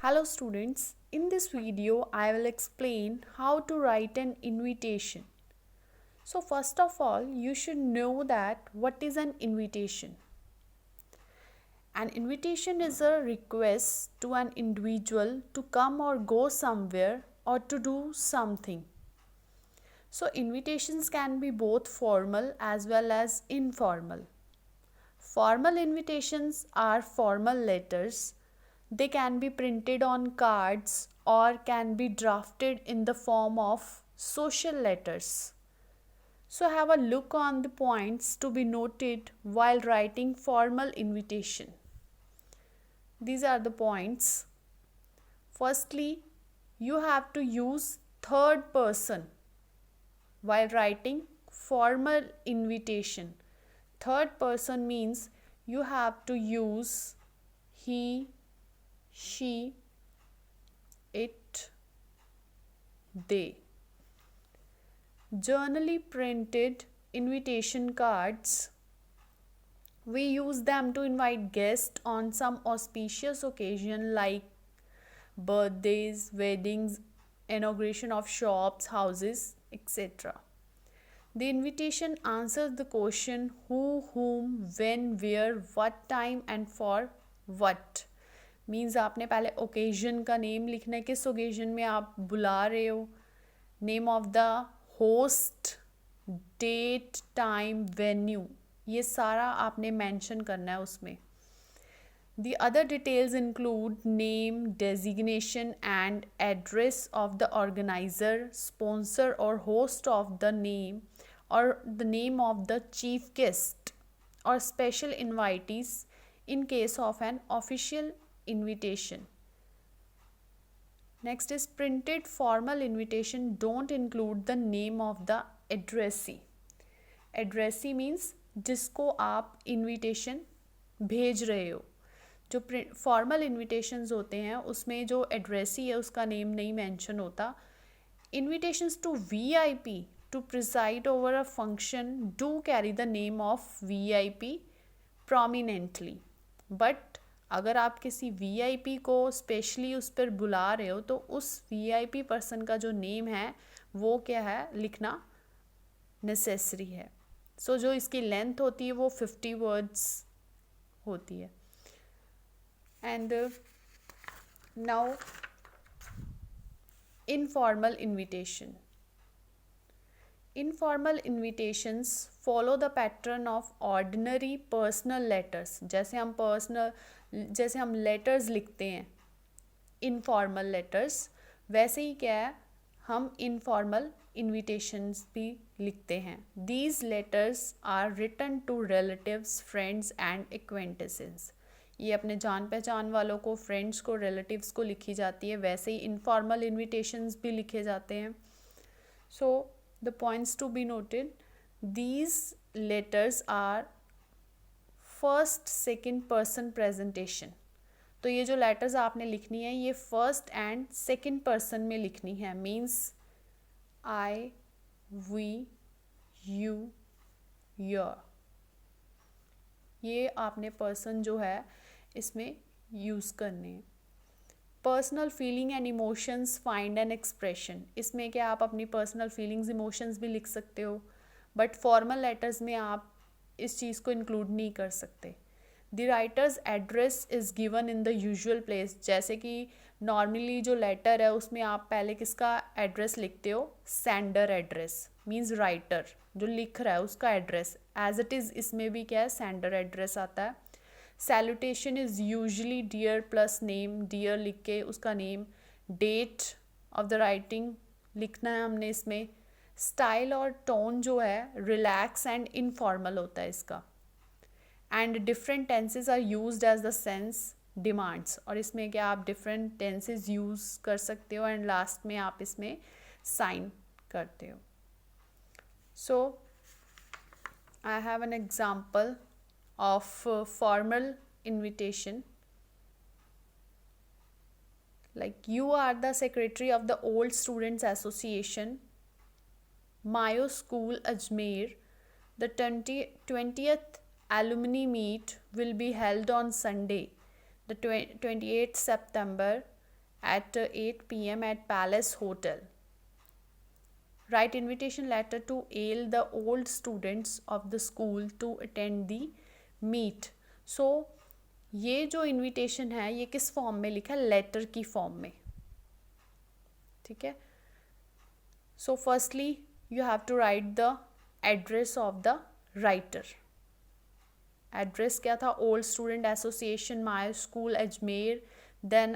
Hello students, in this video I will explain how to write an invitation. So first of all, you should know that what is an invitation. An invitation is a request to an individual to come or go somewhere or to do something. So invitations can be both formal as well as informal. Formal invitations are formal letters. They can be printed on cards or can be drafted in the form of social letters. So have a look on the points to be noted while writing formal invitation. These are the points. Firstly, you have to use third person while writing formal invitation. Third person means you have to use he, she, it, they. Journally printed invitation cards. We use them to invite guests on some auspicious occasion like birthdays, weddings, inauguration of shops, houses, etc. The invitation answers the question who, whom, when, where, what time and for what. Means आपने पहले occasion का name लिखना है, किस occasion में आप बुला रहे हो, name of the host, date, time, venue, ये सारा आपने मेंशन करना है उसमें. The other details include name, designation and address of the organizer, sponsor or host of the name or the name of the chief guest or special invitees in case of an official invitation. Next is printed formal invitation don't include the name of the addressee. Addressee means जिसको आप invitation भेज रहे हो. जो formal invitations होते हैं उसमें जो एड्रेसी है उसका नेम नहीं मेंशन होता. Invitations to VIP to preside over a function do carry the name of VIP prominently. But अगर आप किसी वीआईपी को स्पेशली उस पर बुला रहे हो तो उस वीआईपी पर्सन का जो नेम है वो क्या है लिखना नेसेसरी है. सो जो इसकी लेंथ होती है वो 50 वर्ड्स होती है. And now informal invitation. Informal invitations follow the pattern of ordinary personal letters. जैसे हम letters लिखते हैं informal letters, वैसे ही क्या है हम informal invitations भी लिखते हैं. These letters are written to relatives, friends and acquaintances. ये अपने जान पहचान वालों को, फ्रेंड्स को, रिलेटिव्स को लिखी जाती है. वैसे ही इनफॉर्मल इन्विटेशंस भी लिखे जाते हैं. So the points to be noted, these letters are first second person presentation. तो ये जो लेटर्स आपने लिखनी है ये फर्स्ट एंड सेकंड पर्सन में लिखनी है. Means I, we, you, your. ये आपने पर्सन जो है इसमें यूज़ करने हैं. Personal feeling and emotions find an expression. इसमें क्या आप अपनी पर्सनल फीलिंग्स इमोशंस भी लिख सकते हो, बट फॉर्मल लेटर्स में आप इस चीज़ को इंक्लूड नहीं कर सकते. The writers address is given in the usual place. जैसे कि नॉर्मली जो लेटर है उसमें आप पहले किसका एड्रेस लिखते हो, सेंडर एड्रेस. मीन्स राइटर जो लिख रहा है उसका एड्रेस. एज इट इज़ इसमें भी क्या है सेंडर एड्रेस आता है. Salutation is usually dear plus name. Dear लिख के उसका name, date of the writing लिखना है हमने इसमें. स्टाइल और टोन जो है रिलैक्स एंड इनफॉर्मल होता है इसका. And different tenses are used as the sense demands. और इसमें क्या आप डिफरेंट टेंसेज यूज़ कर सकते हो एंड लास्ट में आप इसमें साइन करते हो. So I have an example of formal invitation. Like, you are the secretary of the Old Students Association, Mayo School, Ajmer. The 20th alumni meet will be held on Sunday, the 28th September at 8 p.m. at Palace Hotel. Write invitation letter to all the old students of the school to attend the meet. So ये जो invitation है ये किस form में लिखा है? Letter की form में, ठीक है. So firstly you have to write the address of the writer. Address क्या था? Old student association, my school, Ajmer. Then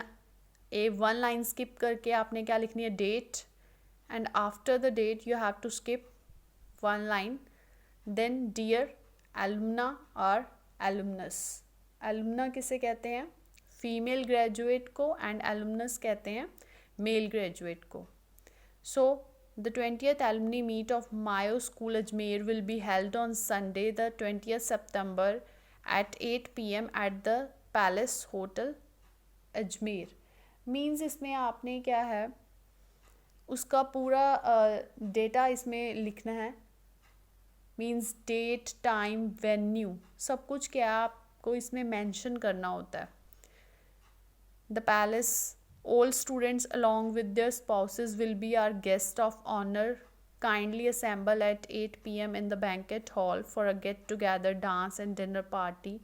a one line skip करके आपने क्या लिखनी है? Date. And after the date you have to skip one line. Then dear alumna और alumnus. Alumna किसे कहते हैं? फीमेल ग्रेजुएट को. एंड एलुमनस कहते हैं मेल ग्रेजुएट को. So the 20th alumni meet of Mayo School Ajmer will be held on Sunday the 20th September at 8 p.m. at the Palace Hotel Ajmer. Means इसमें आपने क्या है उसका पूरा डेटा इसमें लिखना है. मीन्स डेट, टाइम, वेन्यू, सब कुछ क्या आपको इसमें मेंशन करना होता है. The palace. All students along with their spouses will be our guest of honor. Kindly assemble at 8 p.m. in the banquet hall for a get-together, dance and dinner party.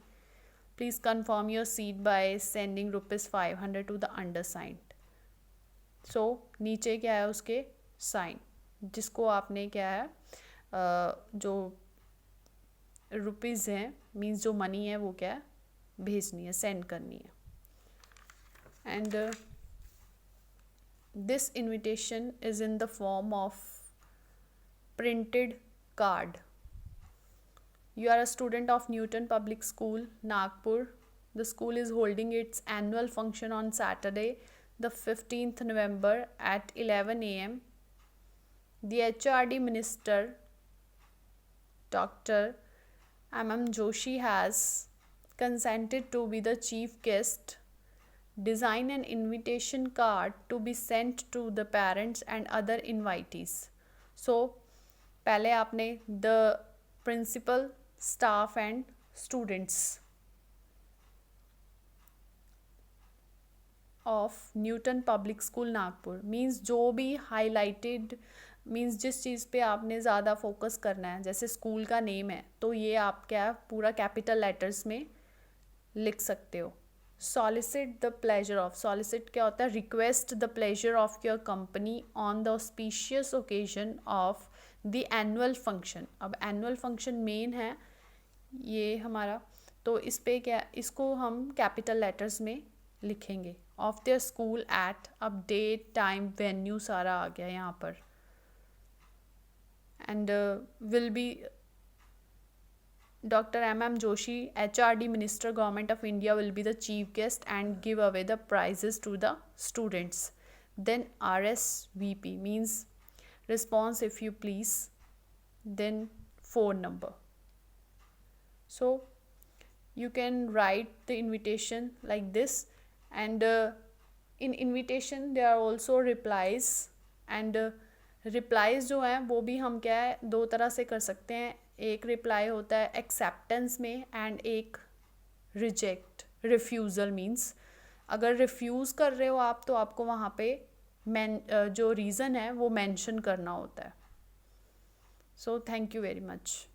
Please confirm your seat by sending ₹500 to the undersigned. So नीचे क्या है उसके sign, जिसको आपने क्या है जो rupees हैं मीन्स जो मनी है वो क्या है भेजनी है, सेंड करनी है. And this invitation is in the form of printed card. You are a student of Newton Public School, Nagpur. The school is holding its annual function on Saturday, the 15th November at 11 a.m. The HRD Minister, Dr. M.M. Joshi, has consented to be the chief guest. Design an invitation card to be sent to the parents and other invitees. So पहले आपने the principal, staff and students of Newton Public School Nagpur means जो भी highlighted means जिस चीज़ पे आपने ज़्यादा focus करना है, जैसे स्कूल का नेम है तो ये आप क्या पूरा कैपिटल लेटर्स में लिख सकते हो. Solicit the pleasure of. Solicit क्या होता है? Request the pleasure of your company on the auspicious occasion of the annual function. अब annual function मेन है ये हमारा, तो इस पे क्या, इसको हम कैपिटल लेटर्स में लिखेंगे. Of their school at. अब डेट, टाइम, वेन्यू सारा आ गया यहाँ पर. And will be Dr. M.M. Joshi, HRD Minister, Government of India, will be the chief guest and give away the prizes to the students. Then RSVP means response if you please. Then phone number. So you can write the invitation like this. And in invitation there are also replies. And replies जो हैं वो भी हम क्या है दो तरह से कर सकते हैं. एक रिप्लाई होता है एक्सेप्टेंस में एंड एक रिजेक्ट, रिफ्यूज़ल मीन्स अगर रिफ्यूज़ कर रहे हो आप तो आपको वहाँ पे जो रीज़न है वो मेंशन करना होता है. So thank you very much.